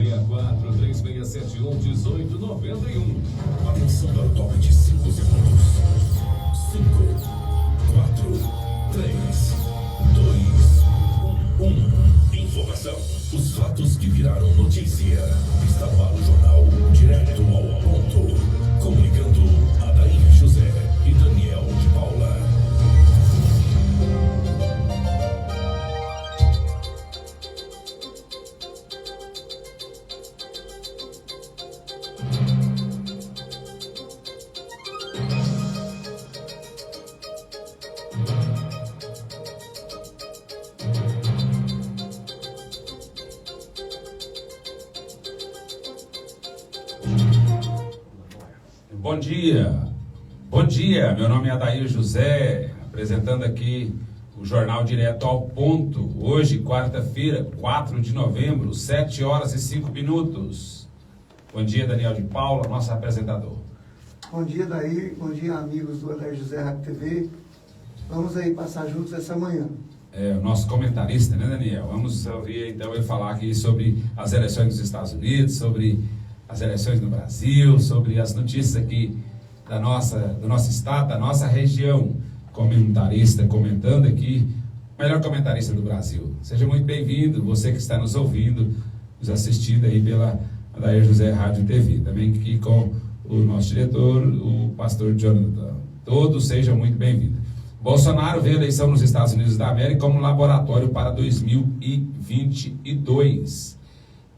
64-3671-1891. Atenção para o toque de 5 segundos. 5, 4, 3, 2, 1. Informação. Os fatos que viraram notícia. Está para o jornal Direto ao Ponto. Comunicando Adair José e Daniel de Paula. Bom dia, meu nome é Adair José, apresentando aqui o Jornal Direto ao Ponto, hoje, quarta-feira, 4 de novembro, 7 horas e 5 minutos. Bom dia, Daniel de Paula, nosso apresentador. Bom dia, Adair, bom dia, amigos do Adair José Rádio TV. Vamos aí passar juntos essa manhã. O nosso comentarista, né, Daniel? Vamos ouvir, então, ele falar aqui sobre as eleições dos Estados Unidos, sobre as eleições no Brasil, sobre as notícias aqui do nosso estado, da nossa região. Comentarista comentando aqui, o melhor comentarista do Brasil. Seja muito bem-vindo, você que está nos ouvindo, nos assistindo aí pela Adair José Rádio TV. Também aqui com o nosso diretor, o pastor Jonathan. Todos sejam muito bem-vindos. Bolsonaro vê a eleição nos Estados Unidos da América como laboratório para 2022.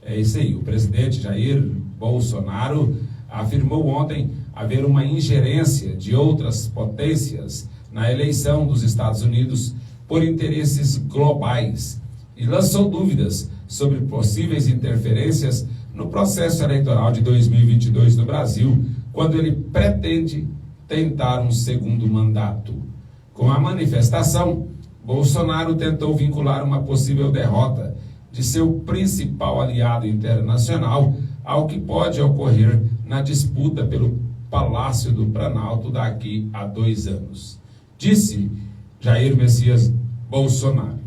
É isso aí, o presidente Jair Bolsonaro afirmou ontem haver uma ingerência de outras potências na eleição dos Estados Unidos por interesses globais e lançou dúvidas sobre possíveis interferências no processo eleitoral de 2022 no Brasil, quando ele pretende tentar um segundo mandato. Com a manifestação, Bolsonaro tentou vincular uma possível derrota de seu principal aliado internacional ao que pode ocorrer na disputa pelo Palácio do Planalto daqui a 2 anos. Disse Jair Messias Bolsonaro: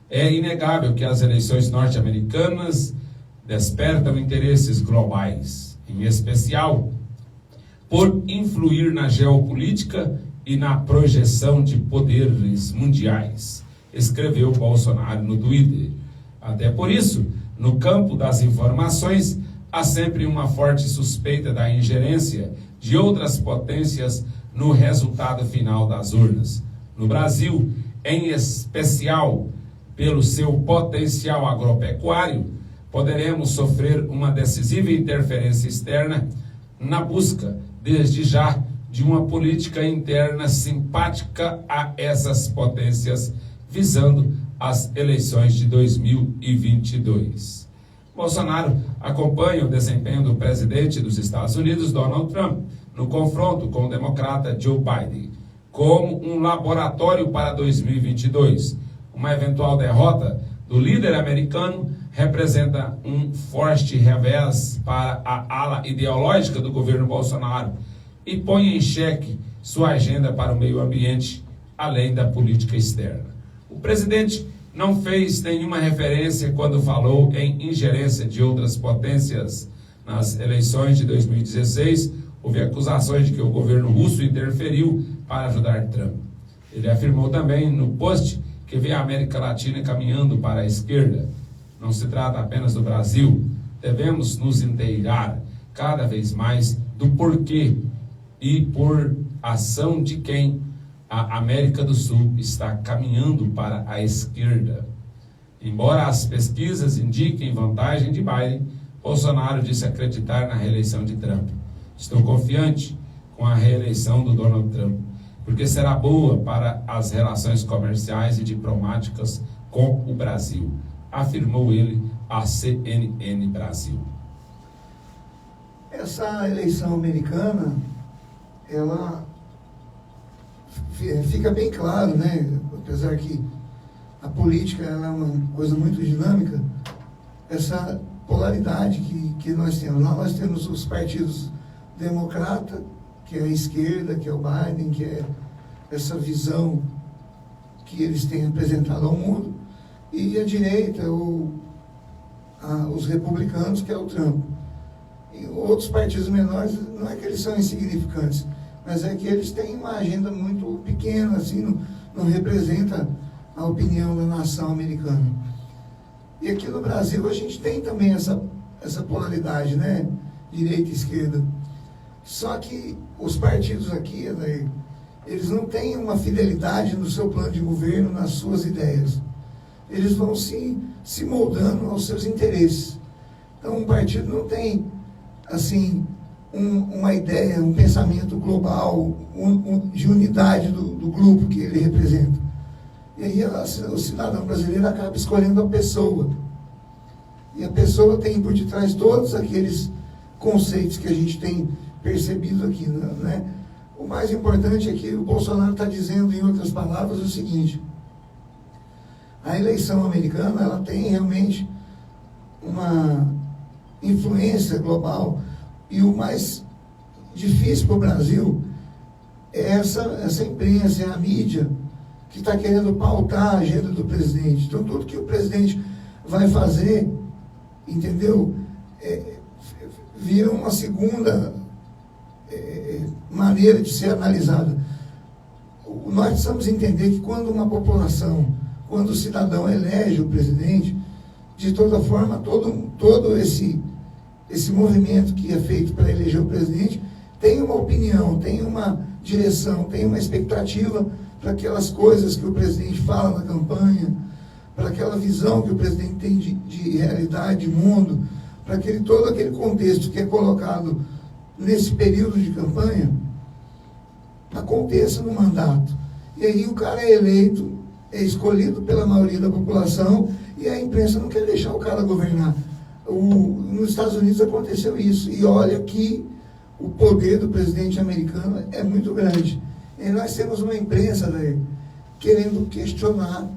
é inegável que as eleições norte-americanas despertam interesses globais, em especial por influir na geopolítica e na projeção de poderes mundiais, escreveu Bolsonaro no Twitter. Até por isso, no campo das informações, há sempre uma forte suspeita da ingerência de outras potências no resultado final das urnas. No Brasil, em especial pelo seu potencial agropecuário, poderemos sofrer uma decisiva interferência externa na busca, desde já, de uma política interna simpática a essas potências, visando as eleições de 2022. Bolsonaro acompanha o desempenho do presidente dos Estados Unidos, Donald Trump, no confronto com o democrata Joe Biden, como um laboratório para 2022. Uma eventual derrota do líder americano representa um forte revés para a ala ideológica do governo Bolsonaro e põe em xeque sua agenda para o meio ambiente, além da política externa. O presidente não fez nenhuma referência quando falou em ingerência de outras potências nas eleições de 2016. Houve acusações de que o governo russo interferiu para ajudar Trump. Ele afirmou também no post que vê a América Latina caminhando para a esquerda. Não se trata apenas do Brasil. Devemos nos inteirar cada vez mais do porquê e por ação de quem a América do Sul está caminhando para a esquerda. Embora as pesquisas indiquem vantagem de Biden, Bolsonaro disse acreditar na reeleição de Trump. Estou confiante com a reeleição do Donald Trump, porque será boa para as relações comerciais e diplomáticas com o Brasil, afirmou ele à CNN Brasil. Essa eleição americana, ela fica bem claro, né? Apesar que a política ela é uma coisa muito dinâmica, essa polaridade que nós temos. Nós temos os partidos democrata, que é a esquerda, que é o Biden, que é essa visão que eles têm apresentado ao mundo, e a direita, ou os republicanos, que é o Trump. E outros partidos menores, não é que eles são insignificantes, mas é que eles têm uma agenda muito pequena, assim, não representa a opinião da nação americana. E aqui no Brasil a gente tem também essa polaridade, né? Direita e esquerda. Só que os partidos aqui, eles não têm uma fidelidade no seu plano de governo, nas suas ideias. Eles vão se moldando aos seus interesses. Então, um partido não tem, assim, uma ideia, um pensamento global, de unidade do grupo que ele representa. E aí o cidadão brasileiro acaba escolhendo a pessoa. E a pessoa tem por detrás todos aqueles conceitos que a gente tem percebido aqui, né? O mais importante é que o Bolsonaro está dizendo, em outras palavras, o seguinte: a eleição americana, ela tem realmente uma influência global, e o mais difícil para o Brasil é essa imprensa, é a mídia, que está querendo pautar a agenda do presidente. Então, tudo que o presidente vai fazer, entendeu, vira uma segunda maneira de ser analisada. Nós precisamos entender que quando uma população, quando o cidadão elege o presidente, de toda forma, todo esse movimento que é feito para eleger o presidente tem uma opinião, tem uma direção, tem uma expectativa para aquelas coisas que o presidente fala na campanha, para aquela visão que o presidente tem de realidade, de mundo, para todo aquele contexto que é colocado nesse período de campanha, aconteça no mandato. E aí o cara é eleito, é escolhido pela maioria da população, e a imprensa não quer deixar o cara governar. Nos Estados Unidos aconteceu isso, e olha que o poder do presidente americano é muito grande. E nós temos uma imprensa, né, querendo questionar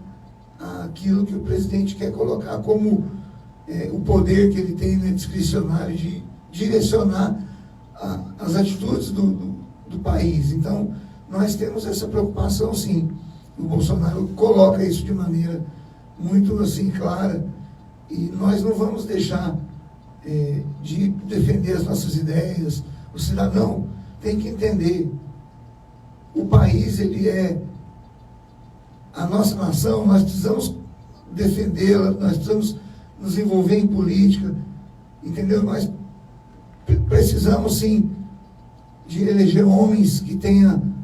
aquilo que o presidente quer colocar como o poder que ele tem, né, discricionário de direcionar as atitudes do país. Então, nós temos essa preocupação, sim. O Bolsonaro coloca isso de maneira muito, assim, clara, e nós não vamos deixar de defender as nossas ideias. O cidadão tem que entender: o país, ele é a nossa nação, nós precisamos defendê-la, nós precisamos nos envolver em política, entendeu? Nós precisamos, sim, de eleger homens que tenham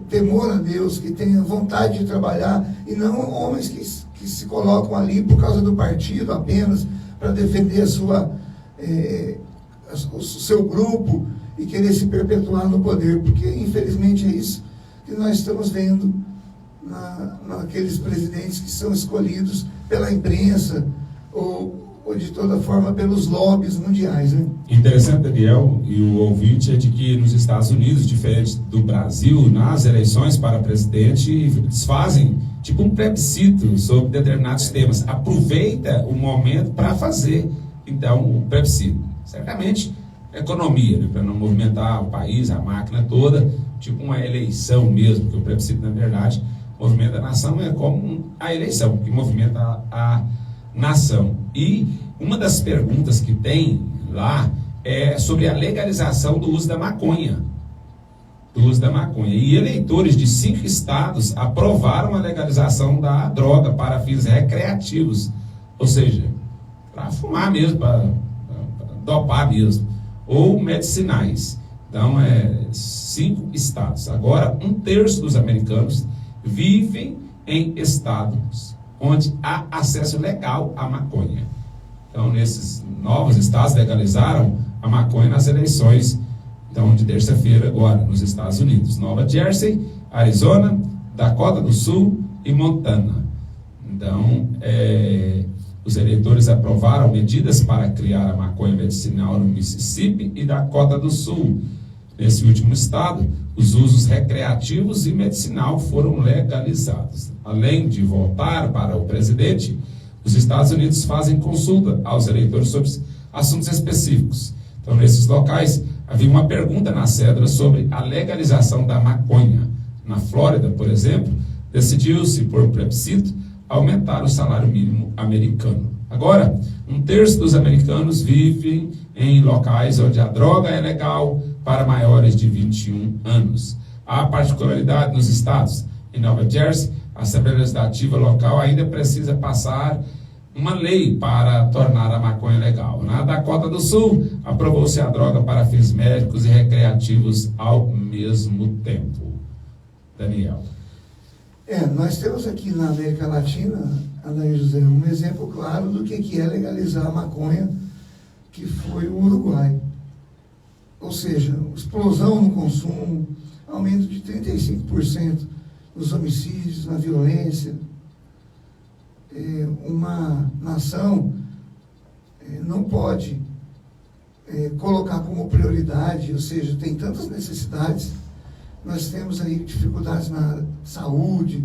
temor a Deus, que tenham vontade de trabalhar, e não homens que se colocam ali por causa do partido apenas, para defender o seu grupo e querer se perpetuar no poder, porque infelizmente é isso que nós estamos vendo naqueles presidentes que são escolhidos pela imprensa ou de toda forma pelos lobbies mundiais, né? Interessante, Daniel, e o ouvinte, é de que nos Estados Unidos, diferente do Brasil, nas eleições para presidente, eles fazem tipo um plebiscito sobre determinados temas. Aproveita o momento para fazer, então, o plebiscito. Certamente, economia, né, para não movimentar o país, a máquina toda, tipo uma eleição mesmo, porque o plebiscito, na verdade, movimenta a nação, é como a eleição, que movimenta a nação. E uma das perguntas que tem lá é sobre a legalização do uso da maconha. E eleitores de 5 estados aprovaram a legalização da droga para fins recreativos, ou seja, para fumar mesmo, para dopar mesmo, ou medicinais. Então, 5 estados. Agora, 1/3 dos americanos vivem em estados onde há acesso legal à maconha. Então, nesses novos estados, legalizaram a maconha nas eleições, então, de terça-feira agora, nos Estados Unidos. Nova Jersey, Arizona, Dakota do Sul e Montana. Então, os eleitores aprovaram medidas para criar a maconha medicinal no Mississippi e Dakota do Sul. Nesse último estado, os usos recreativos e medicinal foram legalizados. Além de votar para o presidente, os Estados Unidos fazem consulta aos eleitores sobre assuntos específicos. Então, nesses locais, havia uma pergunta na cédula sobre a legalização da maconha. Na Flórida, por exemplo, decidiu-se, por plebiscito, aumentar o salário mínimo americano. Agora, 1/3 dos americanos vivem em locais onde a droga é legal para maiores de 21 anos. Há particularidade nos estados. Em Nova Jersey, a Assembleia Legislativa local ainda precisa passar uma lei para tornar a maconha legal. Na Dakota do Sul, aprovou-se a droga para fins médicos e recreativos ao mesmo tempo. Daniel. Nós temos aqui na América Latina, Adair José, um exemplo claro do que é legalizar a maconha, que foi o Uruguai. Ou seja, explosão no consumo, aumento de 35% nos homicídios, na violência. Uma nação não pode colocar como prioridade, ou seja, tem tantas necessidades. Nós temos aí dificuldades na saúde,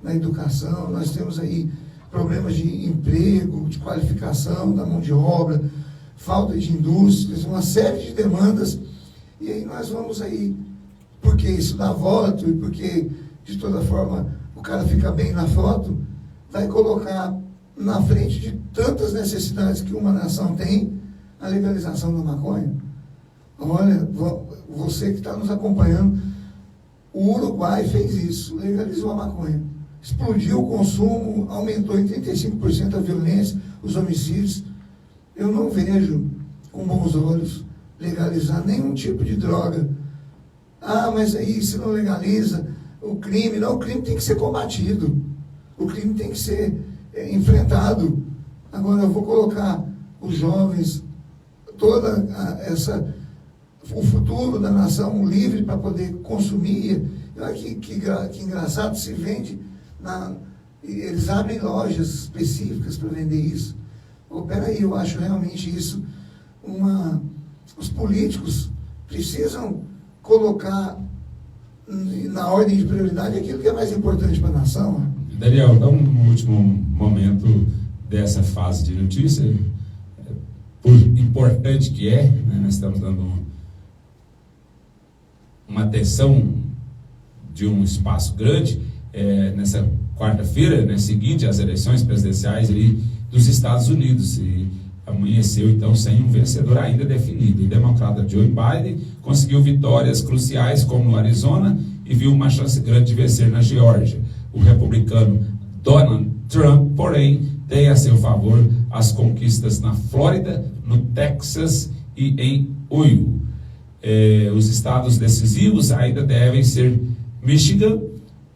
na educação, nós temos aí problemas de emprego, de qualificação da mão de obra, falta de indústrias, uma série de demandas, e aí nós vamos aí, porque isso dá voto e porque de toda forma o cara fica bem na foto, vai colocar na frente de tantas necessidades que uma nação tem a legalização da maconha. Olha, você que está nos acompanhando, o Uruguai fez isso, legalizou a maconha. Explodiu o consumo, aumentou em 35% a violência, os homicídios. Eu não vejo com bons olhos legalizar nenhum tipo de droga. Mas aí se não legaliza o crime, não, o crime tem que ser combatido. O crime tem que ser enfrentado. Agora eu vou colocar os jovens, o futuro da nação livre para poder consumir. Olha que engraçado, se vende, eles abrem lojas específicas para vender isso. Peraí, eu acho realmente isso os políticos precisam colocar na ordem de prioridade aquilo que é mais importante para a nação. Daniel, dá um último momento dessa fase de notícia, por importante que nós estamos dando uma atenção de um espaço grande, nessa quarta-feira, seguinte às eleições presidenciais ali dos Estados Unidos, e amanheceu então sem um vencedor ainda definido. O democrata Joe Biden conseguiu vitórias cruciais como no Arizona e viu uma chance grande de vencer na Geórgia. O republicano Donald Trump, porém, tem a seu favor as conquistas na Flórida, no Texas e em Ohio. Os estados decisivos ainda devem ser Michigan,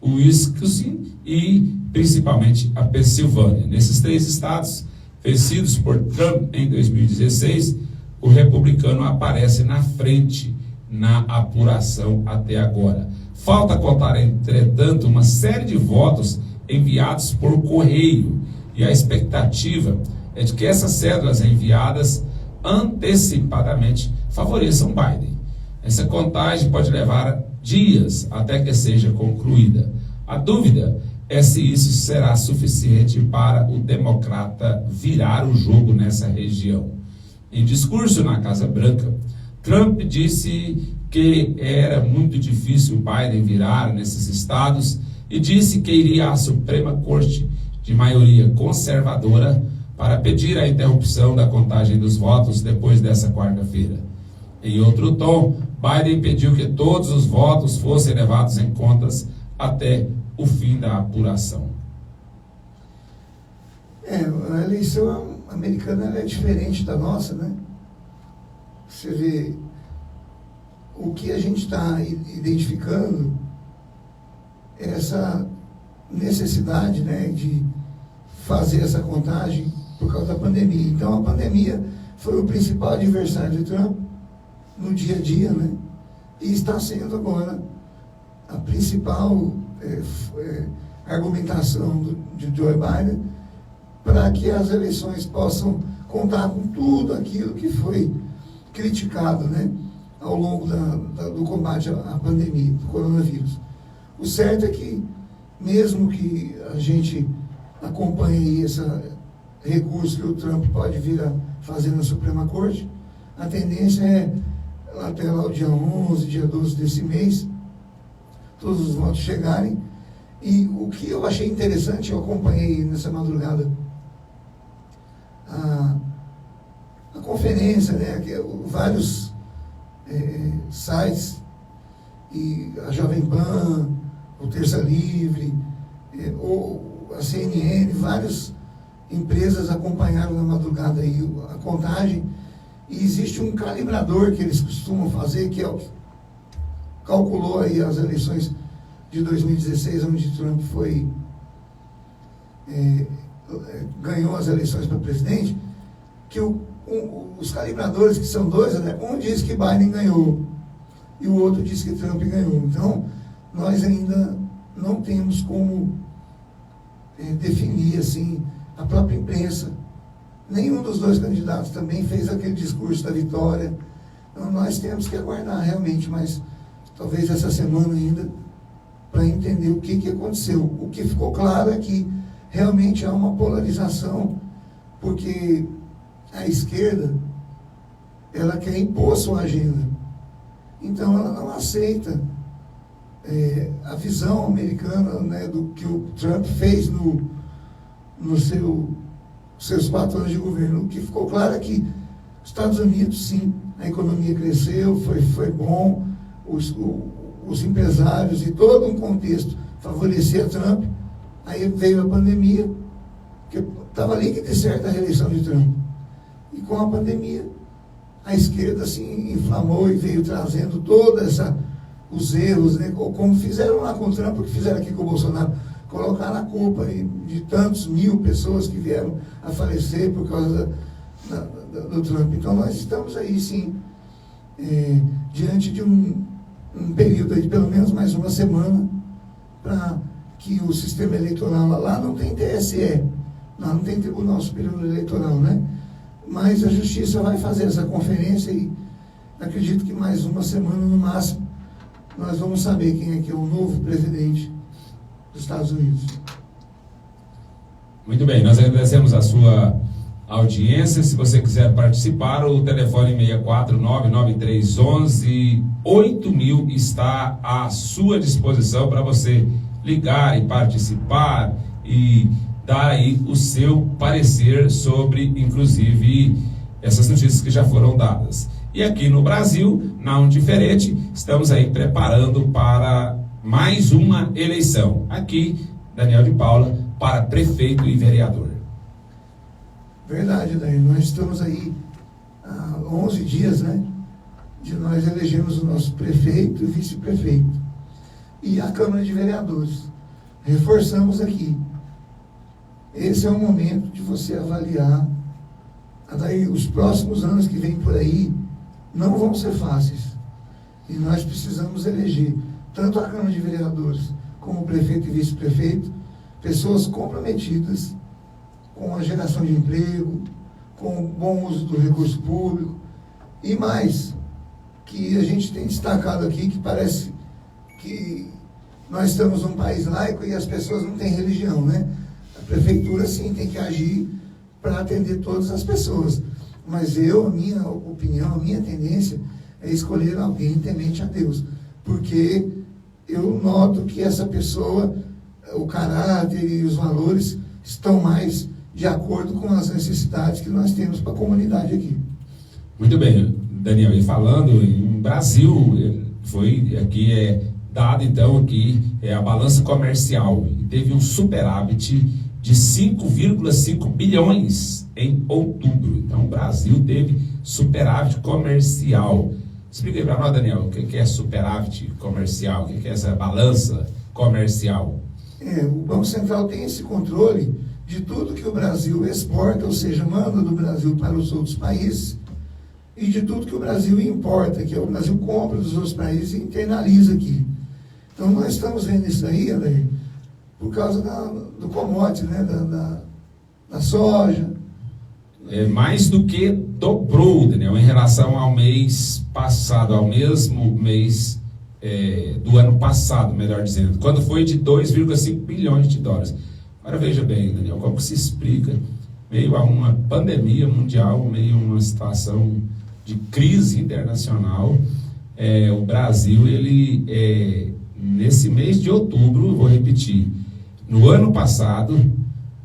Wisconsin e principalmente a Pensilvânia. Nesses 3 estados vencidos por Trump em 2016, o republicano aparece na frente na apuração até agora. Falta contar, entretanto, uma série de votos enviados por correio, e a expectativa é de que essas cédulas enviadas antecipadamente favoreçam Biden. Essa contagem pode levar dias até que seja concluída. A dúvida é se isso será suficiente para o democrata virar o jogo nessa região. Em discurso na Casa Branca, Trump disse que era muito difícil Biden virar nesses estados e disse que iria à Suprema Corte de maioria conservadora para pedir a interrupção da contagem dos votos depois dessa quarta-feira. Em outro tom, Biden pediu que todos os votos fossem levados em contas até o fim da apuração. A eleição americana é diferente da nossa, né? Você vê o que a gente está identificando é essa necessidade, né, de fazer essa contagem por causa da pandemia. Então a pandemia foi o principal adversário de Trump no dia a dia, né? E está sendo agora a principal argumentação de Joe Biden para que as eleições possam contar com tudo aquilo que foi criticado, né, ao longo do combate à pandemia, do coronavírus. O certo é que, mesmo que a gente acompanhe esse recurso que o Trump pode vir a fazer na Suprema Corte, a tendência é, até lá o dia 11, dia 12 desse mês, todos os votos chegarem. E o que eu achei interessante, eu acompanhei nessa madrugada a conferência, né, vários sites, e a Jovem Pan, o Terça Livre, ou a CNN, várias empresas acompanharam na madrugada aí a contagem, e existe um calibrador que eles costumam fazer, que é o que calculou aí as eleições de 2016, onde Trump ganhou as eleições para presidente, que os calibradores, que são dois, né, um diz que Biden ganhou e o outro diz que Trump ganhou. Então, nós ainda não temos como definir assim. A própria imprensa, nenhum dos dois candidatos também fez aquele discurso da vitória. Então, nós temos que aguardar realmente, mas talvez essa semana ainda, para entender o que aconteceu. O que ficou claro é que realmente há uma polarização, porque a esquerda, ela quer impor sua agenda. Então, ela não aceita a visão americana, né, do que o Trump fez nos seus 4 anos de governo. O que ficou claro é que os Estados Unidos, sim, a economia cresceu, foi bom, os empresários e todo um contexto favorecia Trump. Aí veio a pandemia, que estava ali que de certa a reeleição de Trump. E com a pandemia, a esquerda se inflamou e veio trazendo os erros, né, como fizeram lá com o Trump, o que fizeram aqui com o Bolsonaro, colocaram a culpa de tantos mil pessoas que vieram a falecer por causa do Trump. Então nós estamos aí, sim, diante de um período de pelo menos mais uma semana, para que o sistema eleitoral, lá não tem TSE, lá não tem Tribunal Superior Eleitoral, né? Mas a Justiça vai fazer essa conferência e acredito que mais uma semana no máximo nós vamos saber quem é que é o novo presidente dos Estados Unidos. Muito bem, nós agradecemos a sua audiência. Se você quiser participar, o telefone 64993118000 está à sua disposição para você ligar e participar e dar aí o seu parecer sobre, inclusive, essas notícias que já foram dadas. E aqui no Brasil, não diferente, estamos aí preparando para mais uma eleição. Aqui, Daniel de Paula, para prefeito e vereador. Verdade, Daí. Nós estamos aí há 11 dias, né, de nós elegermos o nosso prefeito e vice-prefeito. E a Câmara de Vereadores. Reforçamos aqui. Esse é o momento de você avaliar. Daí, os próximos anos que vêm por aí não vão ser fáceis. E nós precisamos eleger tanto a Câmara de Vereadores como o prefeito e vice-prefeito, pessoas comprometidas com a geração de emprego, com o bom uso do recurso público, e mais, que a gente tem destacado aqui, que parece que nós estamos num país laico e as pessoas não têm religião, né? A prefeitura, sim, tem que agir para atender todas as pessoas. Mas a minha opinião, a minha tendência é escolher alguém temente a Deus. Porque eu noto que essa pessoa, o caráter e os valores estão mais de acordo com as necessidades que nós temos para a comunidade aqui. Muito bem, Daniel, e falando em Brasil, foi aqui dado então aqui a balança comercial, e teve um superávit de 5,5 bilhões em outubro. Então o Brasil teve superávit comercial. Explica aí para nós, Daniel, o que é superávit comercial, o que é essa balança comercial? O Banco Central tem esse controle de tudo que o Brasil exporta, ou seja, manda do Brasil para os outros países, e de tudo que o Brasil importa, que o Brasil compra dos outros países e internaliza aqui. Então nós estamos vendo isso aí, Adair, por causa do commodity, né, da soja. Mais do que dobrou, Daniel, em relação ao mês passado, ao mesmo mês do ano passado, melhor dizendo, quando foi de 2,5 bilhões de dólares. Agora veja bem, Daniel, como se explica, meio a uma pandemia mundial, meio a uma situação de crise internacional, o Brasil, ele, nesse mês de outubro, vou repetir, no ano passado,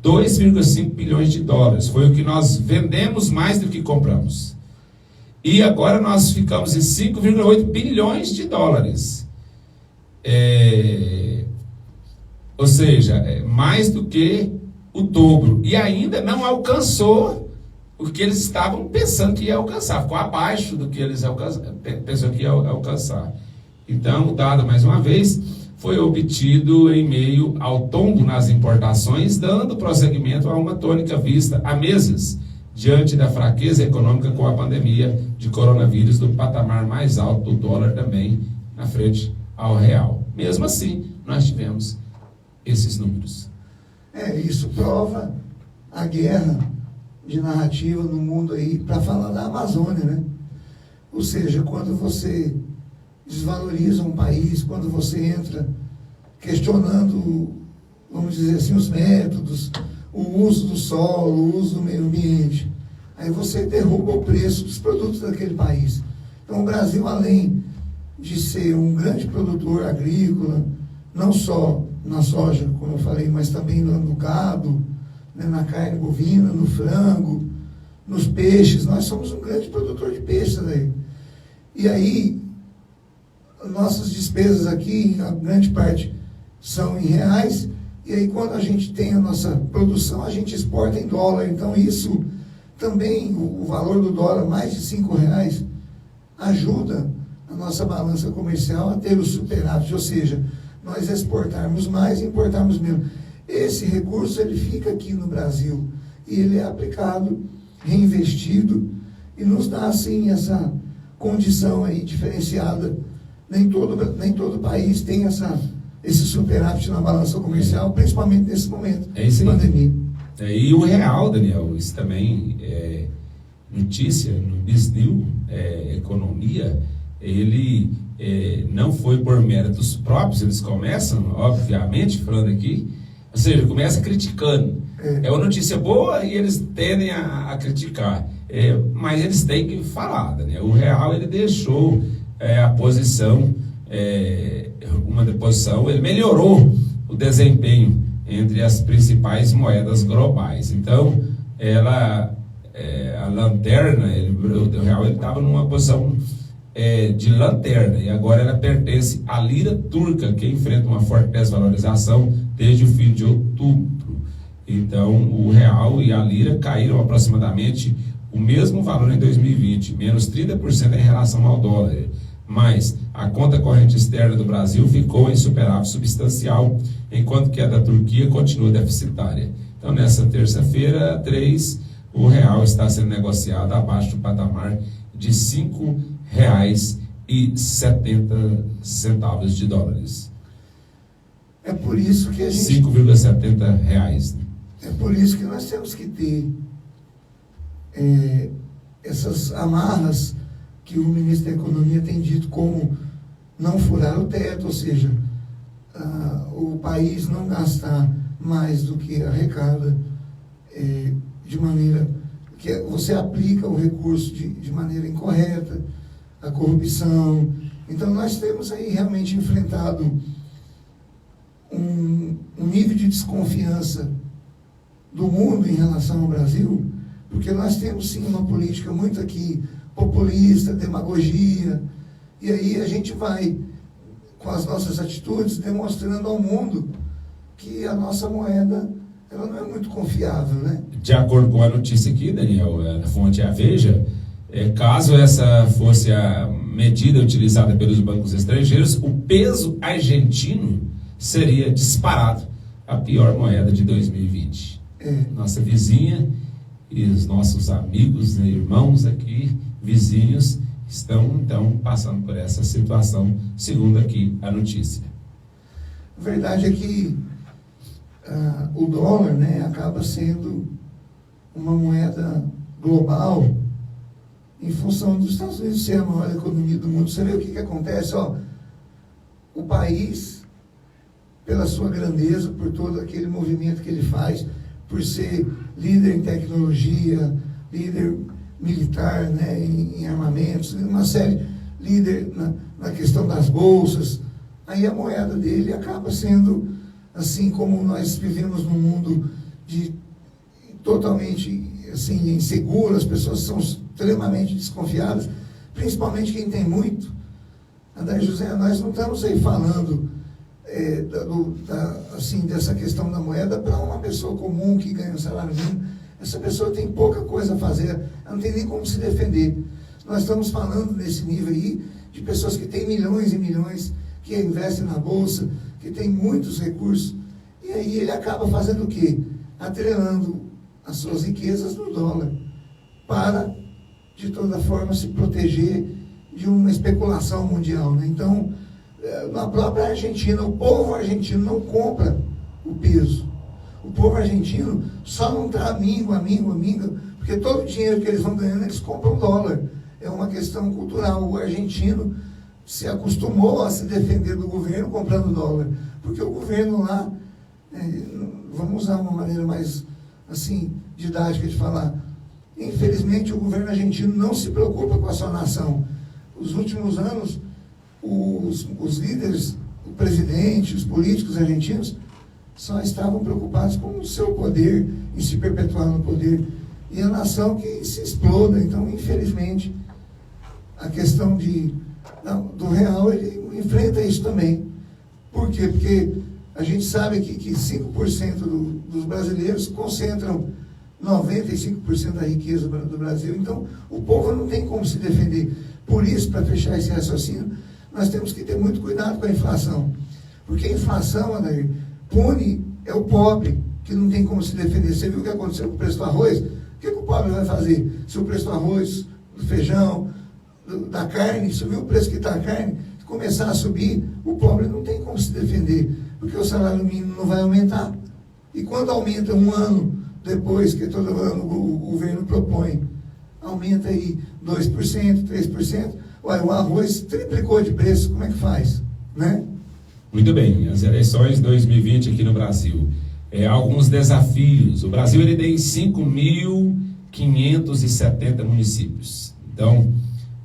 2,5 bilhões de dólares. Foi o que nós vendemos mais do que compramos. E agora nós ficamos em 5,8 bilhões de dólares. Ou seja, mais do que o dobro. E ainda não alcançou o que eles estavam pensando que ia alcançar. Ficou abaixo do que eles pensam que ia alcançar. Então, o dado, mais uma vez, foi obtido em meio ao tombo nas importações, dando prosseguimento a uma tônica vista há meses, diante da fraqueza econômica com a pandemia de coronavírus, do patamar mais alto do dólar também, na frente ao real. Mesmo assim, nós tivemos esses números. Isso prova a guerra de narrativa no mundo aí para falar da Amazônia, né? Ou seja, quando você desvaloriza um país, quando você entra questionando, vamos dizer assim, os métodos, o uso do solo, o uso do meio ambiente, aí você derruba o preço dos produtos daquele país. Então o Brasil, além de ser um grande produtor agrícola, não só na soja, como eu falei, mas também no gado, né, na carne bovina, no frango, nos peixes, nós somos um grande produtor de peixes aí. E aí, nossas despesas aqui, a grande parte são em reais, e aí quando a gente tem a nossa produção, a gente exporta em dólar. Então isso também, o valor do dólar, mais de R$5, ajuda a nossa balança comercial a ter o superávit, ou seja, nós exportarmos mais e importarmos menos. Esse recurso, ele fica aqui no Brasil, e ele é aplicado, reinvestido, e nos dá, assim, essa condição aí diferenciada. Nem todo país tem esse superávit na balança comercial, principalmente nesse momento de pandemia. E o real, Daniel, isso também é notícia no BizNews, economia, ele não foi por méritos próprios, eles começam, obviamente, falando aqui, ou seja, começa criticando. É uma notícia boa e eles tendem a criticar, mas eles têm que falar, Daniel. O real, ele deixou a posição, uma posição, ele melhorou o desempenho entre as principais moedas globais. Então, a lanterna, o real estava numa posição de lanterna, e agora ela pertence à lira turca, que enfrenta uma forte desvalorização desde o fim de outubro. Então, o real e a lira caíram aproximadamente o mesmo valor em 2020, menos 30% em relação ao dólar. Mas a conta corrente externa do Brasil ficou em superávit substancial, enquanto que a da Turquia continua deficitária. Então, nessa terça-feira, 3, o real está sendo negociado abaixo do patamar de R$ 5,70 de dólares. É por isso que a gente... 5,70 reais. É por isso que nós temos que ter essas amarras que o ministro da Economia tem dito, como não furar o teto, ou seja, o país não gastar mais do que arrecada, de maneira que você aplica o recurso de maneira incorreta, a corrupção. Então nós temos aí realmente enfrentado um nível de desconfiança do mundo em relação ao Brasil, porque nós temos sim uma política muito aqui populista, demagogia, e aí a gente vai, com as nossas atitudes, demonstrando ao mundo que a nossa moeda, ela não é muito confiável, né? De acordo com a notícia aqui, Daniel, da fonte A Veja, caso essa fosse a medida utilizada pelos bancos estrangeiros, o peso argentino seria disparado a pior moeda de 2020. Nossa vizinha e os nossos amigos, né, irmãos aqui, vizinhos, estão então passando por essa situação, segundo aqui a notícia. A verdade é que o dólar, né, acaba sendo uma moeda global em função dos Estados Unidos ser a maior economia do mundo. Você vê o que acontece? O país, pela sua grandeza, por todo aquele movimento que ele faz, por ser líder em tecnologia, líder militar, né, em armamentos, uma série, líder na questão das bolsas, aí a moeda dele acaba sendo, assim como nós vivemos num mundo totalmente assim, inseguro, as pessoas são extremamente desconfiadas, principalmente quem tem muito. André José, nós não estamos aí falando assim, dessa questão da moeda para uma pessoa comum que ganha um salário mínimo. Essa pessoa tem pouca coisa a fazer, ela não tem nem como se defender. Nós estamos falando nesse nível aí de pessoas que têm milhões e milhões, que investem na bolsa, que têm muitos recursos, e aí ele acaba fazendo o quê? Atrelando as suas riquezas no dólar, para, de toda forma, se proteger de uma especulação mundial, né? Então, na própria Argentina, o povo argentino não compra o peso. O povo argentino só não está amigo, porque todo o dinheiro que eles vão ganhando, eles compram dólar. É uma questão cultural. O argentino se acostumou a se defender do governo comprando dólar, porque o governo lá, vamos usar uma maneira mais assim, didática de falar, infelizmente o governo argentino não se preocupa com a sua nação. Os últimos anos, os líderes, o presidente, os políticos argentinos, só estavam preocupados com o seu poder, em se perpetuar no poder, e a nação que se exploda. Então, infelizmente, a questão do real, ele enfrenta isso também. Por quê? Porque a gente sabe que 5% dos brasileiros concentram 95% da riqueza do Brasil. Então, o povo não tem como se defender. Por isso, para fechar esse raciocínio, nós temos que ter muito cuidado com a inflação. Porque a inflação, Anair, pune o pobre, que não tem como se defender. Você viu o que aconteceu com o preço do arroz? O que o pobre vai fazer? Se o preço do arroz, do feijão, da carne, você viu o preço que está a carne? Se começar a subir, o pobre não tem como se defender, porque o salário mínimo não vai aumentar. E quando aumenta um ano depois, que todo ano o governo propõe, aumenta aí 2%, 3%, o arroz triplicou de preço, como é que faz? Né? Muito bem, as eleições 2020 aqui no Brasil. Alguns desafios. O Brasil ele tem 5.570 municípios. Então,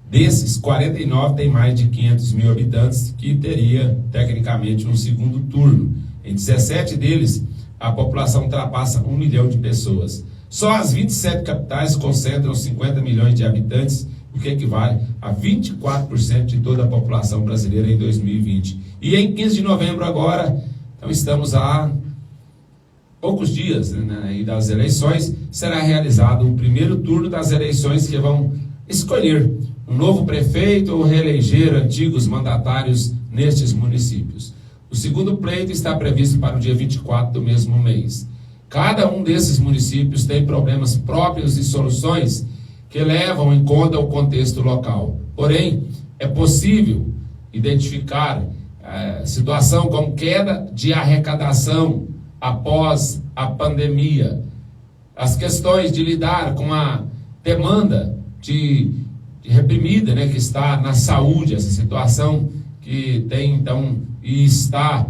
desses, 49 tem mais de 500 mil habitantes, que teria, tecnicamente, um segundo turno. Em 17 deles, a população ultrapassa 1 milhão de pessoas. Só as 27 capitais concentram 50 milhões de habitantes, o que equivale a 24% de toda a população brasileira em 2020. E em 15 de novembro agora, então estamos a poucos dias, né, das eleições, será realizado o primeiro turno das eleições que vão escolher um novo prefeito ou reeleger antigos mandatários nestes municípios. O segundo pleito está previsto para o dia 24 do mesmo mês. Cada um desses municípios tem problemas próprios e soluções que levam em conta o contexto local. Porém, é possível identificar situação como queda de arrecadação após a pandemia, as questões de lidar com a demanda de reprimida, né, que está na saúde, essa situação que tem então e está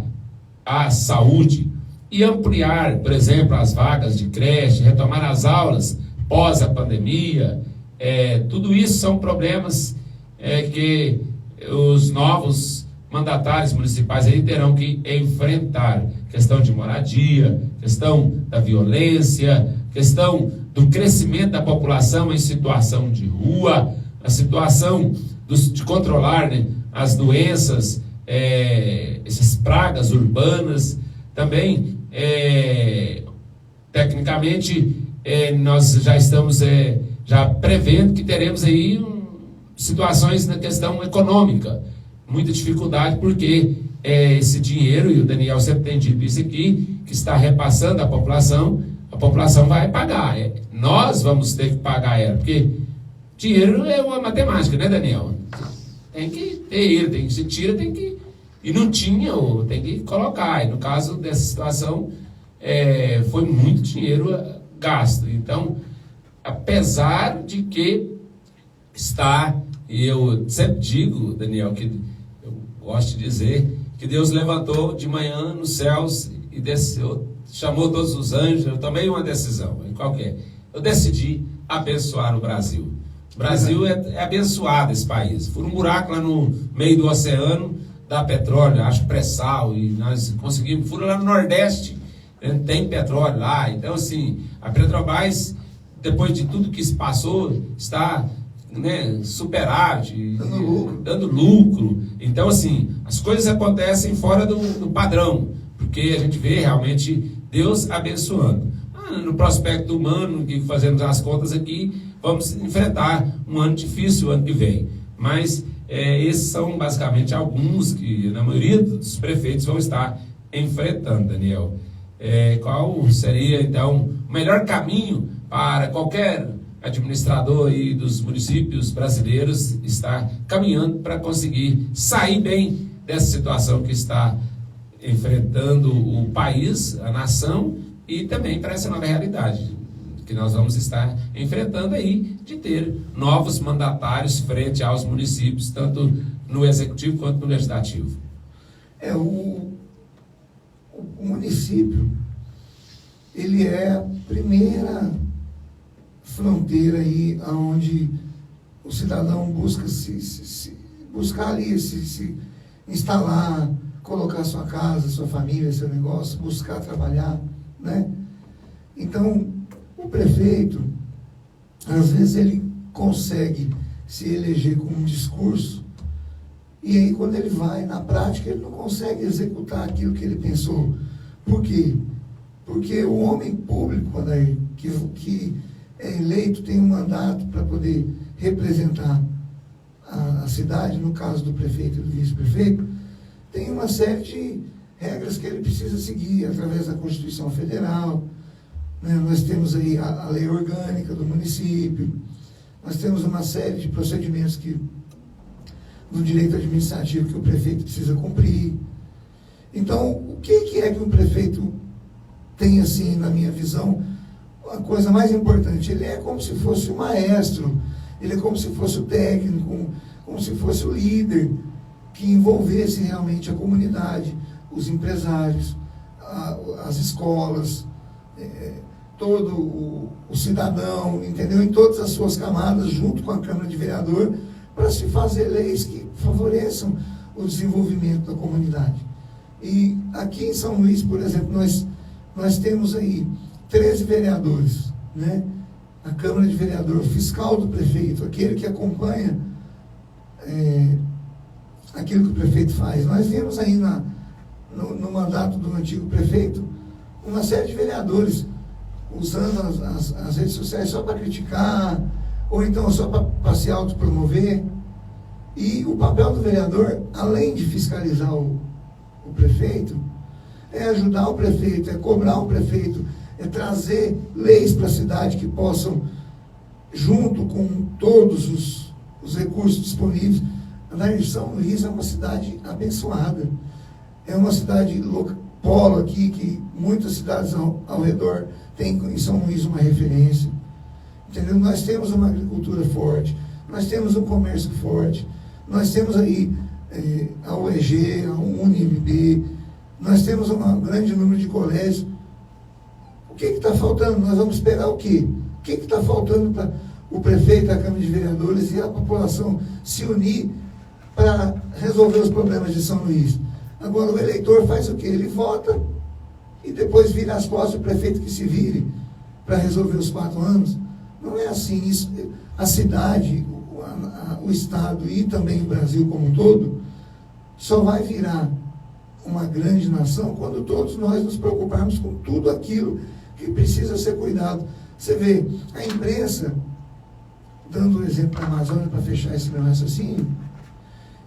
a saúde, e ampliar, por exemplo, as vagas de creche, retomar as aulas pós a pandemia. Tudo isso são problemas que os novos mandatários municipais aí terão que enfrentar. Questão de moradia, questão da violência, questão do crescimento da população em situação de rua, a situação de controlar, né, as doenças, essas pragas urbanas. Também, tecnicamente, nós já estamos já prevendo que teremos aí situações na questão econômica, muita dificuldade, porque esse dinheiro, e o Daniel sempre tem dito isso aqui, que está repassando a população vai pagar. Nós vamos ter que pagar ela, porque dinheiro é uma matemática, né, Daniel? Tem que ter ele, se tira, tem que... E não tinha, tem que colocar. E no caso dessa situação, foi muito dinheiro gasto. Então, apesar de que está, e eu sempre digo, Daniel, que eu gosto de dizer, que Deus levantou de manhã nos céus e desceu, chamou todos os anjos. Eu tomei uma decisão, qualquer. Eu decidi abençoar o Brasil. O Brasil é abençoado, esse país. Fura um buraco lá no meio do oceano, dá petróleo, acho pré-sal, e nós conseguimos, fura lá no Nordeste, tem petróleo lá. Então, assim, a Petrobras, depois de tudo que se passou, está, né, superávit, dando lucro. Então, assim, as coisas acontecem fora do padrão, porque a gente vê realmente Deus abençoando. No prospecto humano, que fazemos as contas aqui, vamos enfrentar um ano difícil o ano que vem. Mas esses são basicamente alguns que, na maioria dos prefeitos, vão estar enfrentando, Daniel. Qual seria, então, o melhor caminho para qualquer administrador aí dos municípios brasileiros estar caminhando para conseguir sair bem dessa situação que está enfrentando o país, a nação, e também para essa nova realidade que nós vamos estar enfrentando aí, de ter novos mandatários frente aos municípios, tanto no executivo quanto no legislativo? O município, ele é a primeira fronteira aí onde o cidadão busca buscar ali, se instalar, colocar sua casa, sua família, seu negócio, buscar trabalhar, né? Então, o prefeito, às vezes ele consegue se eleger com um discurso, e aí quando ele vai na prática, ele não consegue executar aquilo que ele pensou. Por quê? Porque o homem público, que é eleito, tem um mandato para poder representar a cidade, no caso do prefeito e do vice-prefeito, tem uma série de regras que ele precisa seguir através da Constituição Federal, né? Nós temos aí a lei orgânica do município, nós temos uma série de procedimentos no direito administrativo que o prefeito precisa cumprir. Então, o que é que um prefeito tem, assim, na minha visão, a coisa mais importante? Ele é como se fosse o maestro, ele é como se fosse o técnico, como se fosse o líder, que envolvesse realmente a comunidade, os empresários, as escolas, todo o cidadão, entendeu? Em todas as suas camadas, junto com a Câmara de Vereador, para se fazer leis que favoreçam o desenvolvimento da comunidade. E aqui em São Luís, por exemplo, nós temos aí 13 vereadores, né? A Câmara de Vereador, fiscal do prefeito, aquele que acompanha aquilo que o prefeito faz. Nós vimos aí no mandato do antigo prefeito uma série de vereadores usando as redes sociais só para criticar, ou então só para se autopromover. E o papel do vereador, além de fiscalizar o prefeito, é ajudar o prefeito, é cobrar o prefeito, é trazer leis para a cidade que possam, junto com todos os recursos disponíveis. São Luís é uma cidade abençoada, é uma cidade polo aqui, que muitas cidades ao redor têm em São Luís uma referência, entendeu? Nós temos uma agricultura forte, nós temos um comércio forte, nós temos aí a UEG, a UniMB, nós temos um grande número de colégios. O que está faltando? Nós vamos esperar o quê? O que está faltando para o prefeito, a Câmara de Vereadores e a população se unir para resolver os problemas de São Luís? Agora, o eleitor faz o quê? Ele vota e depois vira as costas do prefeito que se vire para resolver os 4 anos. Não é assim. Isso, a cidade, o Estado e também o Brasil como um todo, só vai virar uma grande nação quando todos nós nos preocuparmos com tudo aquilo que precisa ser cuidado. Você vê, a imprensa, dando o exemplo da Amazônia para fechar esse meu raciocínio,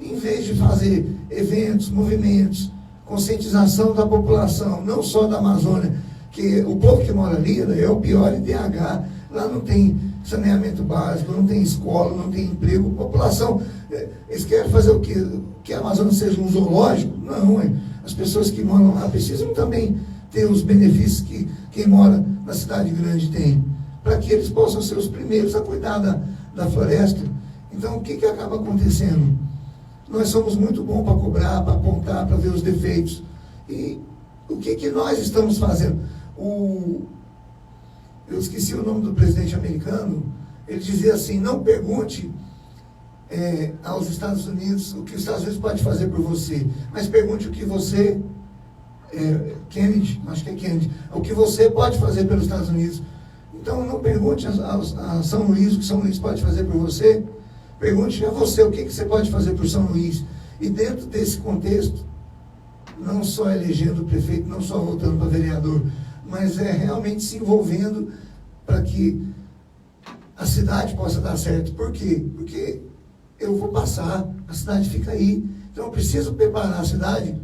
em vez de fazer eventos, movimentos, conscientização da população, não só da Amazônia, que o povo que mora ali é o pior IDH, lá não tem saneamento básico, não tem escola, não tem emprego, população, eles querem fazer o quê? Que a Amazônia seja um zoológico? Não, as pessoas que moram lá precisam também ter os benefícios que quem mora na cidade grande tem, para que eles possam ser os primeiros a cuidar da floresta. Então, o que acaba acontecendo? Nós somos muito bons para cobrar, para apontar, para ver os defeitos. E o que nós estamos fazendo? Eu esqueci o nome do presidente americano, ele dizia assim: não pergunte aos Estados Unidos o que os Estados Unidos pode fazer por você, mas pergunte o que você Kennedy, acho que é Kennedy, o que você pode fazer pelos Estados Unidos. Então não pergunte a São Luís o que São Luís pode fazer por você, pergunte a você o que você pode fazer por São Luís. E dentro desse contexto, não só elegendo o prefeito, não só votando para vereador, mas realmente se envolvendo para que a cidade possa dar certo. Por quê? Porque eu vou passar, a cidade fica aí. Então eu preciso preparar a cidade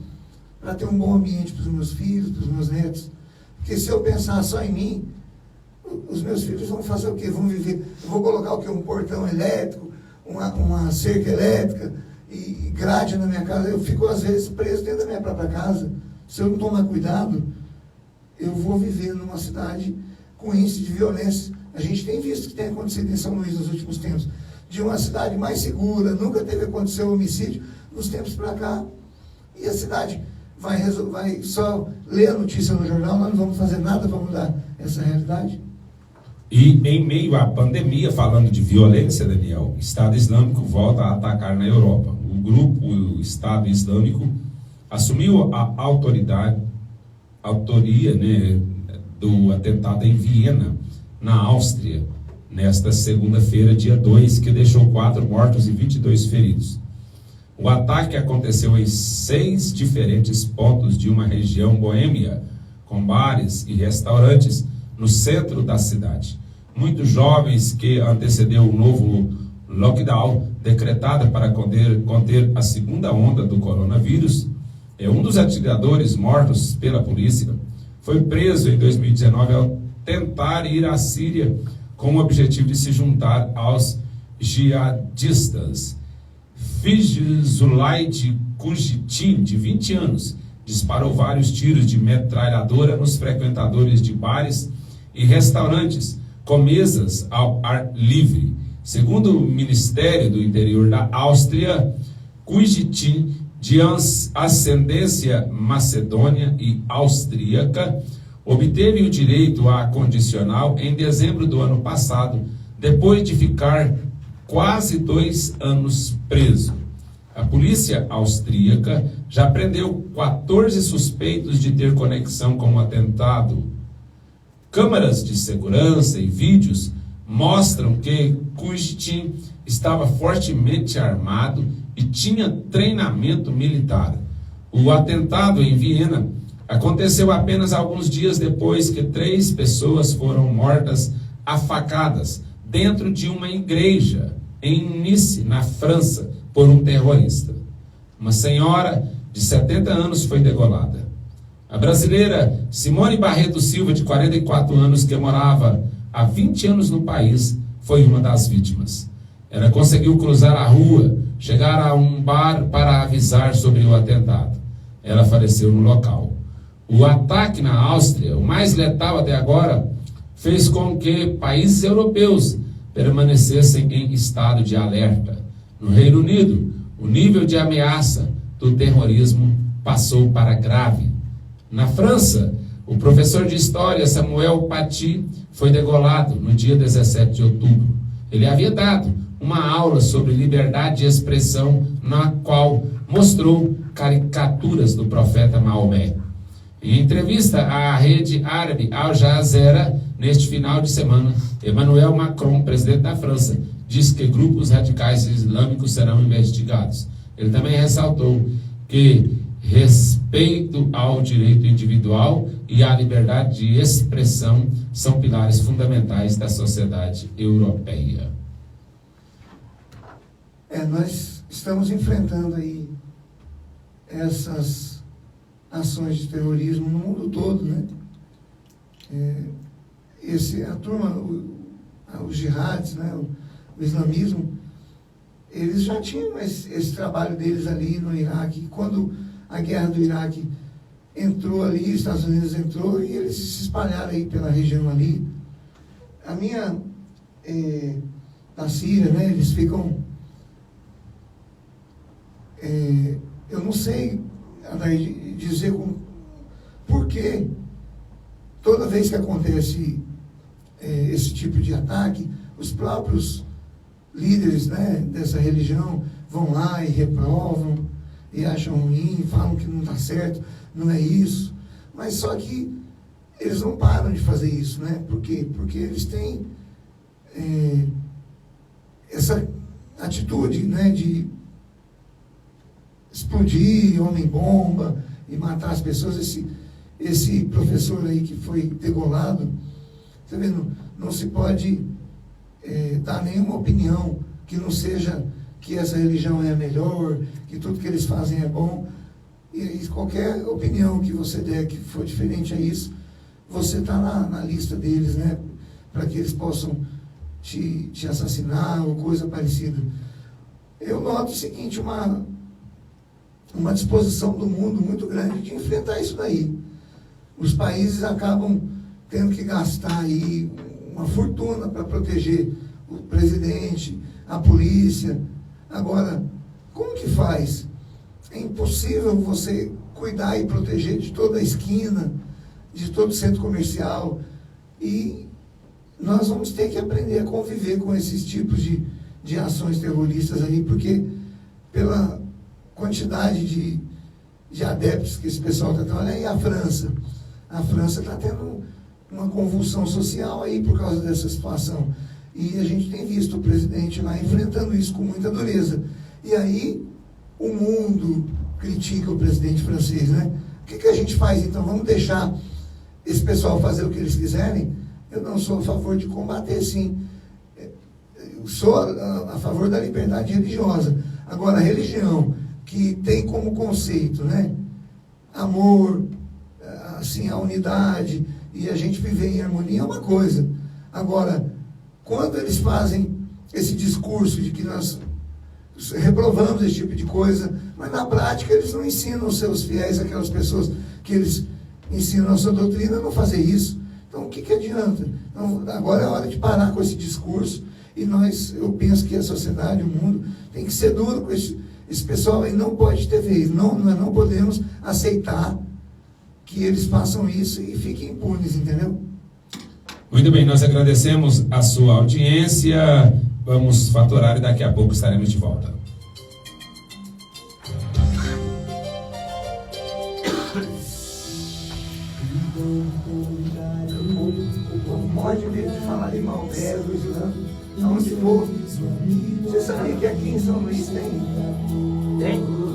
para ter um bom ambiente para os meus filhos, para os meus netos. Porque se eu pensar só em mim, os meus filhos vão fazer o quê? Vão viver. Eu vou colocar o quê? Um portão elétrico, uma cerca elétrica e grade na minha casa. Eu fico, às vezes, preso dentro da minha própria casa. Se eu não tomar cuidado, eu vou viver numa cidade com índice de violência. A gente tem visto que tem acontecido em São Luís nos últimos tempos. De uma cidade mais segura, nunca teve acontecido homicídio, nos tempos para cá. E a cidade vai só ler a notícia no jornal, nós não vamos fazer nada para mudar essa realidade. E em meio à pandemia, falando de violência, Daniel, o Estado Islâmico volta a atacar na Europa. O grupo o Estado Islâmico assumiu a autoria, né, do atentado em Viena, na Áustria, nesta segunda-feira, dia 2, que deixou 4 mortos e 22 feridos. O ataque aconteceu em 6 diferentes pontos de uma região boêmia, com bares e restaurantes no centro da cidade. Muitos jovens que antecedeu o novo lockdown decretado para conter a segunda onda do coronavírus, um dos atiradores mortos pela polícia foi preso em 2019 ao tentar ir à Síria com o objetivo de se juntar aos jihadistas. Fizulaid Kujitin, de 20 anos, disparou vários tiros de metralhadora nos frequentadores de bares e restaurantes com mesas ao ar livre. Segundo o Ministério do Interior da Áustria, Kujitin, de ascendência macedônia e austríaca, obteve o direito à condicional em dezembro do ano passado, depois de ficar quase 2 anos preso. A polícia austríaca já prendeu 14 suspeitos de ter conexão com o atentado. Câmeras de segurança e vídeos mostram que Kujitin estava fortemente armado e tinha treinamento militar. O atentado em Viena aconteceu apenas alguns dias depois que 3 pessoas foram mortas a facadas dentro de uma igreja em Nice, na França, por um terrorista. Uma senhora de 70 anos foi degolada. A brasileira Simone Barreto Silva, de 44 anos, que morava há 20 anos no país, foi uma das vítimas. Ela conseguiu cruzar a rua, chegar a um bar para avisar sobre o atentado. Ela faleceu no local. O ataque na Áustria, o mais letal até agora, fez com que países europeus permanecessem em estado de alerta. No Reino Unido, o nível de ameaça do terrorismo passou para grave. Na França, o professor de história Samuel Paty foi degolado no dia 17 de outubro. Ele havia dado uma aula sobre liberdade de expressão, na qual mostrou caricaturas do profeta Maomé. Em entrevista à rede árabe Al Jazeera, neste final de semana, Emmanuel Macron, presidente da França, disse que grupos radicais islâmicos serão investigados. Ele também ressaltou que respeito ao direito individual e à liberdade de expressão são pilares fundamentais da sociedade europeia. Nós estamos enfrentando aí essas ações de terrorismo no mundo todo, né? A turma, os jihadis, né? O islamismo, eles já tinham esse trabalho deles ali no Iraque. Quando a guerra do Iraque entrou ali, os Estados Unidos entrou e eles se espalharam aí pela região ali. A minha, da Síria, né? Eles ficam... eu não sei dizer por que toda vez que acontece esse tipo de ataque, os próprios líderes, né, dessa religião vão lá e reprovam e acham ruim, falam que não está certo, não é isso. Mas só que eles não param de fazer isso, né? Por quê? Porque eles têm essa atitude, né, de explodir homem-bomba e matar as pessoas. Esse professor aí que foi degolado, você vê, não se pode dar nenhuma opinião que não seja que essa religião é a melhor, que tudo que eles fazem é bom. E qualquer opinião que você der que for diferente a isso, você está na lista deles, né? Para que eles possam te assassinar ou coisa parecida. Eu noto o seguinte, uma disposição do mundo muito grande de enfrentar isso daí. Os países acabam tendo que gastar aí uma fortuna para proteger o presidente, a polícia. Agora, como que faz? É impossível você cuidar e proteger de toda a esquina, de todo o centro comercial. E nós vamos ter que aprender a conviver com esses tipos de ações terroristas aí, porque pela quantidade de adeptos que esse pessoal está tendo. Olha aí a França. A França está tendo uma convulsão social aí por causa dessa situação. E a gente tem visto o presidente lá enfrentando isso com muita dureza. E aí o mundo critica o presidente francês, né? O que a gente faz então? Vamos deixar esse pessoal fazer o que eles quiserem? Eu não sou a favor de combater, sim. Eu sou a favor da liberdade religiosa. Agora, a religião que tem como conceito, né, amor, assim, a unidade e a gente viver em harmonia é uma coisa. Agora, quando eles fazem esse discurso de que nós reprovamos esse tipo de coisa, mas na prática eles não ensinam os seus fiéis, aquelas pessoas que eles ensinam a sua doutrina, a não fazer isso. Então, o que adianta? Então, agora é hora de parar com esse discurso e eu penso que a sociedade, o mundo, tem que ser duro com esse pessoal aí. Não pode ter vez, nós não podemos aceitar que eles façam isso e fiquem impunes, entendeu? Muito bem, nós agradecemos a sua audiência. Vamos faturar e daqui a pouco estaremos de volta. O povo morre de medo de falar de Maomé, do Islã, aonde for. Você sabia que aqui em São Luís tem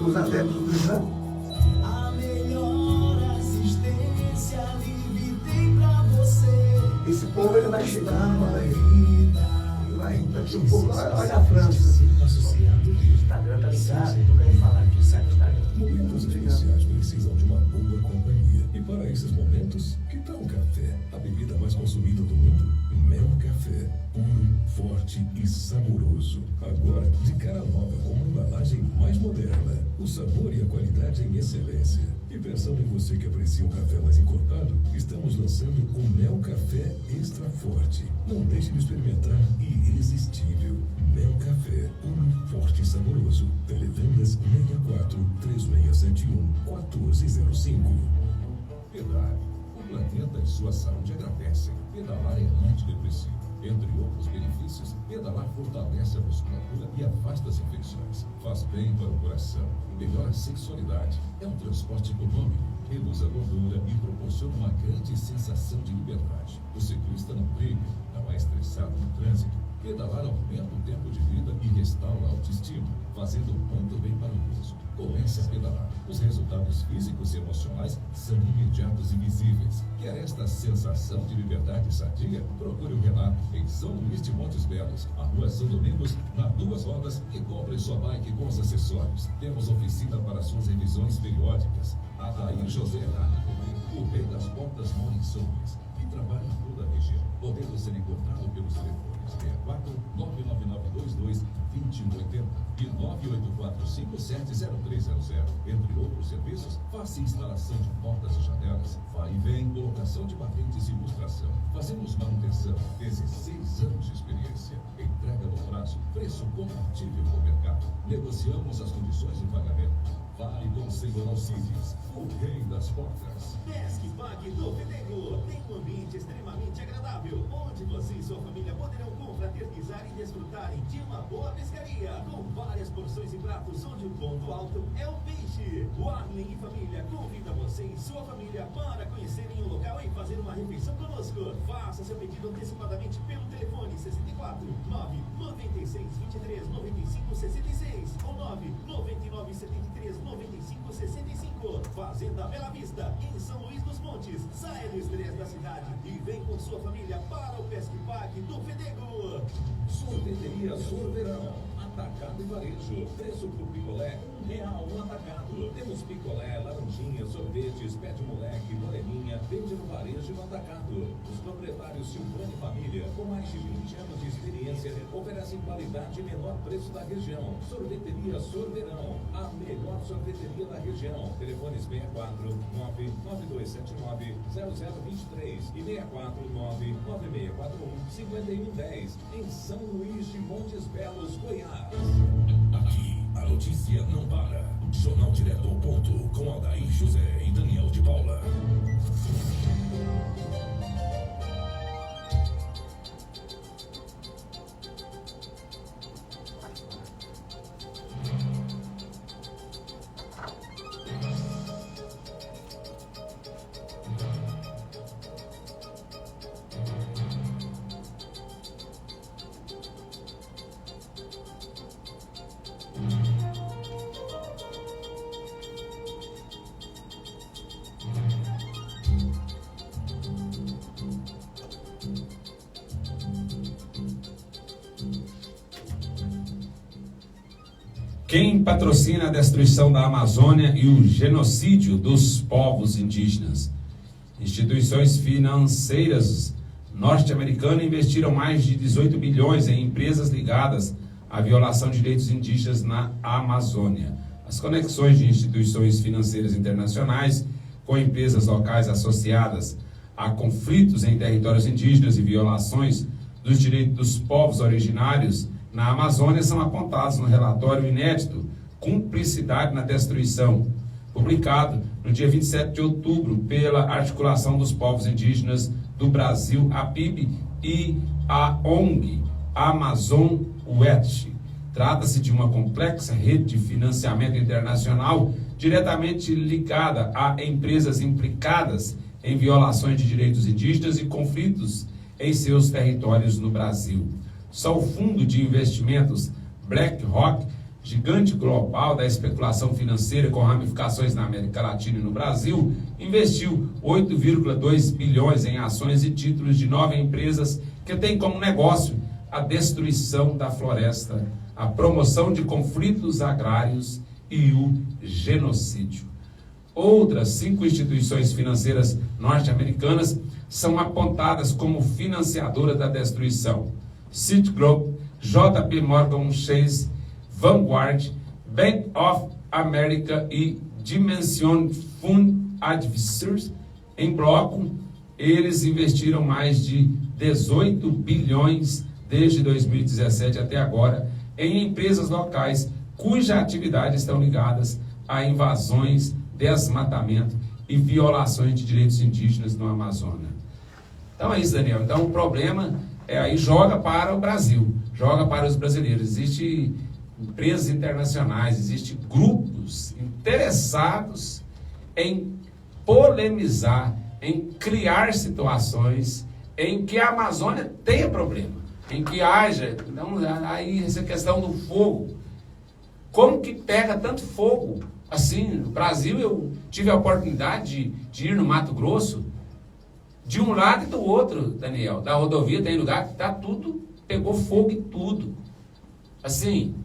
os adeptos do Islã? A melhor assistência livre tem pra você. Esse povo ele vai chegando, vai daqui um pouco, olha a França. O Instagram tá ligado, eu tô querendo falar aqui, sai do Instagram. Momentos especiais precisam de uma boa companhia. E para esses momentos, que tal um café? A bebida mais consumida do mundo? Mel Café. Puro, forte e saboroso. Agora, de cara nova, com uma embalagem mais moderna. O sabor e a qualidade em excelência. E pensando em você que aprecia um café mais encorpado, estamos lançando o Mel Café Extra Forte. Não deixe de experimentar. Irresistível. Mel Café. Puro, forte e saboroso. Televendas 64 3671 1405. Pedale. O planeta e sua saúde agradecem. Pedalar é antidepressivo. Entre outros benefícios, pedalar fortalece a musculatura e afasta as infecções. Faz bem para o coração, melhora a sexualidade. É um transporte econômico, reduz a gordura e proporciona uma grande sensação de liberdade. O ciclista não briga, não é estressado no trânsito. Pedalar aumenta o tempo de vida e restaura a autoestima, fazendo muito bem para o uso. Comece a pedalar. Os resultados físicos e emocionais são imediatos e visíveis. Quer esta sensação de liberdade sadia? Procure o Renato em São Luís de Montes Belos, a Rua São Domingos, na Duas Rodas, e compre sua bike com os acessórios. Temos oficina para suas revisões periódicas. Adair José Renato, o rei das portas mora em São Luís e trabalha em toda a região. Podendo ser encontrado pelos telefones 64 99922 2180 e 984570300. Entre outros serviços, faça instalação de portas e janelas, vai e vem, colocação de batentes e ilustração. Fazemos manutenção, 16 anos de experiência. Entrega no prazo, preço compatível com o mercado. Negociamos as condições de pagamento. Vale Conselho Alcides, o rei das portas. Pesque Pague do Fedego tem um ambiente extremamente agradável, onde você e sua família poderão confraternizar e desfrutarem de uma boa pescaria, com várias porções e pratos, onde o ponto alto é o peixe. O Arlen e Família convida você e sua família para conhecerem o local e fazer uma refeição conosco. Faça seu pedido antecipadamente pelo telefone 64 996 23 95 66 ou 999 73 95 65. Fazenda Bela Vista, em São Luís dos Montes. Saia do estresse da cidade e vem com sua família para o Pesque Pague do Fedego. Sorveteria Sorverão, atacado e varejo. Preço por picolé, R$1 no atacado. Temos picolé, laranjinha, sorvetes, pé de moleque, moreninha, vende no varejo e no atacado. Os proprietários Silvane Família, com mais de 20 anos de experiência, oferecem qualidade e menor preço da região. Sorveteria Sorverão, a melhor sorveteria da região. Telefones 64 99279 0023 e 64 99641 5110, em São Luís de Montes Belos, Goiás. Aqui, a notícia não para. Jornal Direto ao Ponto, com Aldair José e Daniel de Paula. Quem patrocina a destruição da Amazônia e o genocídio dos povos indígenas? Instituições financeiras norte-americanas investiram mais de 18 bilhões em empresas ligadas à violação de direitos indígenas na Amazônia. As conexões de instituições financeiras internacionais com empresas locais associadas a conflitos em territórios indígenas e violações dos direitos dos povos originários na Amazônia são apontados no relatório inédito Cumplicidade na Destruição, publicado no dia 27 de outubro pela Articulação dos Povos Indígenas do Brasil, a PIB, e a ONG Amazon Watch. Trata-se de uma complexa rede de financiamento internacional diretamente ligada a empresas implicadas em violações de direitos indígenas e conflitos em seus territórios no Brasil. Só o fundo de investimentos BlackRock, gigante global da especulação financeira com ramificações na América Latina e no Brasil, investiu 8,2 bilhões em ações e títulos de 9 empresas que têm como negócio a destruição da floresta, a promoção de conflitos agrários e o genocídio. Outras 5 instituições financeiras norte-americanas são apontadas como financiadoras da destruição: Citigroup, JP Morgan Chase, Vanguard, Bank of America e Dimension Fund Advisors. Em bloco, eles investiram mais de 18 bilhões desde 2017 até agora em empresas locais cuja atividade estão ligadas a invasões, desmatamento e violações de direitos indígenas no Amazonas. Então é isso, Daniel. Então o problema aí joga para o Brasil, joga para os brasileiros. Existem empresas internacionais, existem grupos interessados em polemizar, em criar situações em que a Amazônia tenha problema, em que haja. Então, aí essa questão do fogo. Como que pega tanto fogo? Assim, no Brasil eu tive a oportunidade de ir no Mato Grosso, de um lado e do outro, Daniel, da rodovia tem lugar que tá tudo, pegou fogo em tudo. Assim,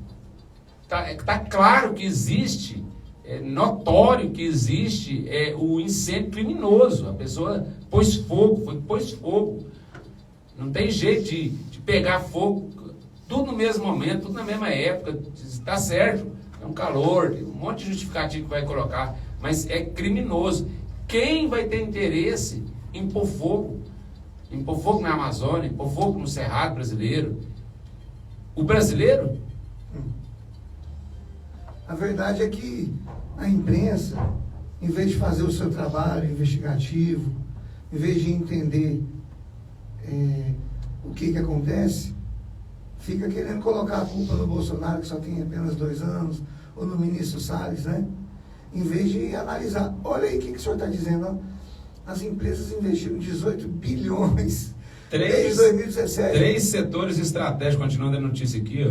tá claro que existe, é notório que existe o incêndio criminoso. A pessoa pôs fogo. Não tem jeito de pegar fogo, tudo no mesmo momento, tudo na mesma época. Está certo, é um calor, tem um monte de justificativo que vai colocar, mas é criminoso. Quem vai ter interesse em pôr fogo na Amazônia, pôr fogo no Cerrado brasileiro? O brasileiro? A verdade é que a imprensa, em vez de fazer o seu trabalho investigativo, em vez de entender o que acontece, fica querendo colocar a culpa no Bolsonaro, que só tem apenas 2 anos, ou no ministro Salles, né? Em vez de analisar. Olha aí o que o senhor está dizendo. Ó. As empresas investiram 18 bilhões desde 2017. 3 setores estratégicos, continuando a notícia aqui,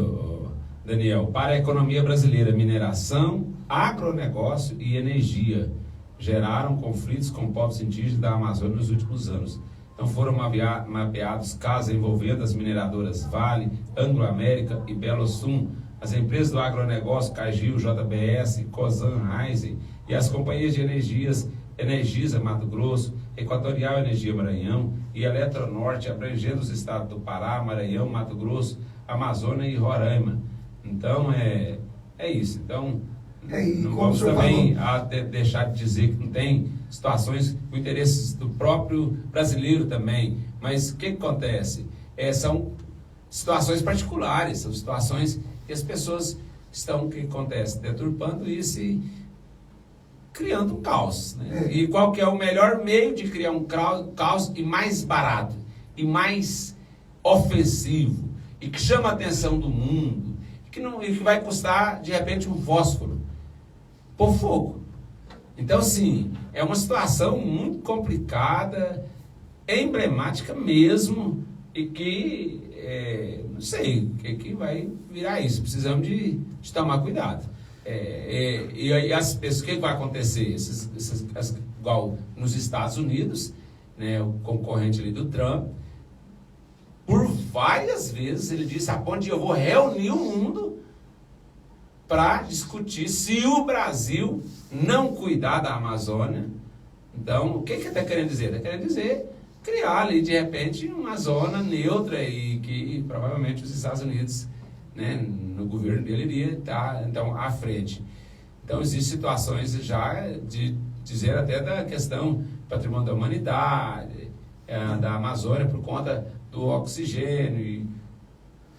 Daniel, para a economia brasileira: mineração, agronegócio e energia, geraram conflitos com povos indígenas da Amazônia nos últimos anos. Então foram mapeados casos envolvendo as mineradoras Vale, Anglo América e Belo Sum, as empresas do agronegócio Cargill, JBS, Cosan, Raizen e as companhias de energias Energisa Mato Grosso, Equatorial Energia Maranhão e Eletronorte, abrangendo os estados do Pará, Maranhão, Mato Grosso, Amazônia e Roraima. Então é isso. Então não vamos também deixar de dizer que não tem situações com interesses do próprio brasileiro também. Mas o que acontece? São situações particulares, são situações que as pessoas estão, que acontece, deturpando isso e criando um caos. Né? E qual que é o melhor meio de criar um caos e mais barato, e mais ofensivo, e que chama a atenção do mundo, e que vai custar, de repente, um fósforo por fogo. Então, assim, é uma situação muito complicada, emblemática mesmo, e que, não sei, que vai virar isso. Precisamos de tomar cuidado. E as pessoas, o que vai acontecer? Igual nos Estados Unidos, né, o concorrente ali do Trump, por várias vezes ele disse: onde eu vou reunir o mundo para discutir se o Brasil não cuidar da Amazônia. Então, o que ele está querendo dizer? Está querendo dizer criar ali, de repente, uma zona neutra e que provavelmente os Estados Unidos, né, no governo dele, iria estar, então, à frente. Então, existem situações já de dizer até da questão patrimônio da humanidade, da Amazônia, por conta do oxigênio e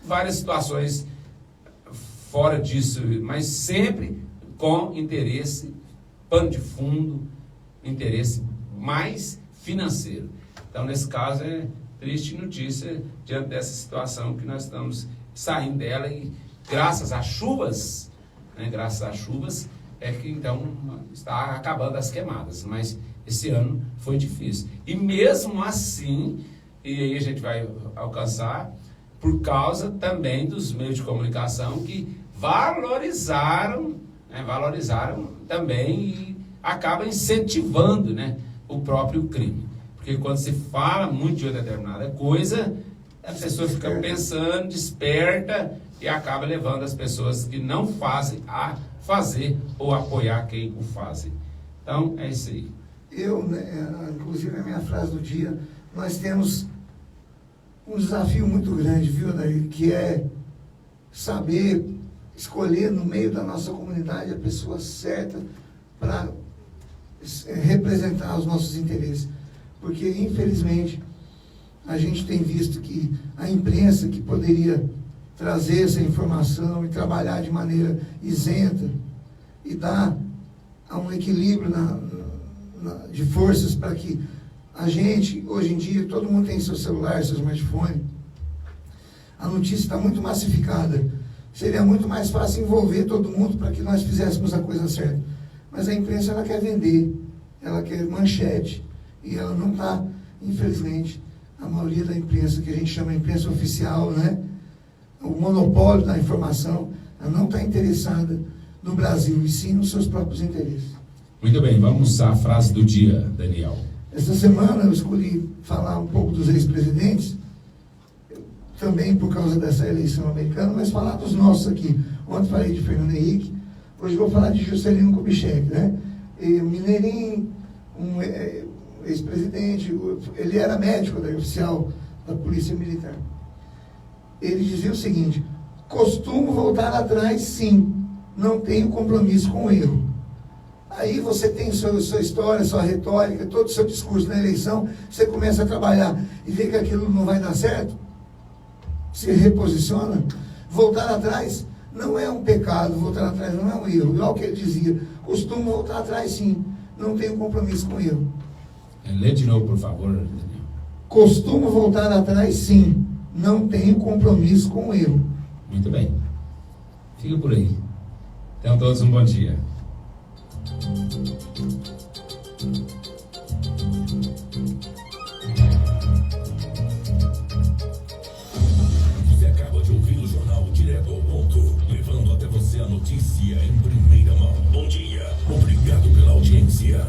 várias situações fora disso, mas sempre com interesse, pano de fundo, interesse mais financeiro. Então, nesse caso, é triste notícia diante dessa situação que nós estamos saindo dela, e graças às chuvas, né, é que então está acabando as queimadas, mas esse ano foi difícil. E mesmo assim, e aí a gente vai alcançar, por causa também dos meios de comunicação que valorizaram também e acaba incentivando, né, o próprio crime. Porque quando se fala muito de uma determinada coisa, a pessoa fica pensando, desperta e acaba levando as pessoas que não fazem a fazer ou apoiar quem o fazem. Então, é isso aí. Inclusive, a minha frase do dia, nós temos um desafio muito grande, viu, Daí, que é saber escolher no meio da nossa comunidade a pessoa certa para representar os nossos interesses. Porque, infelizmente, a gente tem visto que a imprensa, que poderia trazer essa informação e trabalhar de maneira isenta e dar um equilíbrio de forças para que a gente, hoje em dia, todo mundo tem seu celular, seu smartphone, a notícia está muito massificada. Seria muito mais fácil envolver todo mundo para que nós fizéssemos a coisa certa. Mas a imprensa, ela quer vender, ela quer manchete, e ela não está, infelizmente, a maioria da imprensa, que a gente chama de imprensa oficial, né? O monopólio da informação, ela não está interessada no Brasil, e sim nos seus próprios interesses. Muito bem, vamos à frase do dia, Daniel. Esta semana eu escolhi falar um pouco dos ex-presidentes, também por causa dessa eleição americana, mas falar dos nossos aqui. Ontem falei de Fernando Henrique, hoje vou falar de Juscelino Kubitschek, né? Mineirinho, um ex-presidente, ele era médico oficial da Polícia Militar. Ele dizia o seguinte: costumo voltar atrás, sim, não tenho compromisso com o erro. Aí você tem sua história, sua retórica, todo o seu discurso na eleição, você começa a trabalhar e vê que aquilo não vai dar certo, se reposiciona. Voltar atrás Não é um pecado voltar atrás, não é um erro. Igual que ele dizia, costumo voltar atrás sim, não tenho compromisso com erro. Lê de novo, por favor, Daniel. Costumo voltar atrás sim, não tenho compromisso com erro. Muito bem. Fica por aí. Tenham todos um bom dia. Você acaba de ouvir o Jornal Direto ao Ponto, levando até você a notícia em primeira mão. Bom dia, obrigado pela audiência.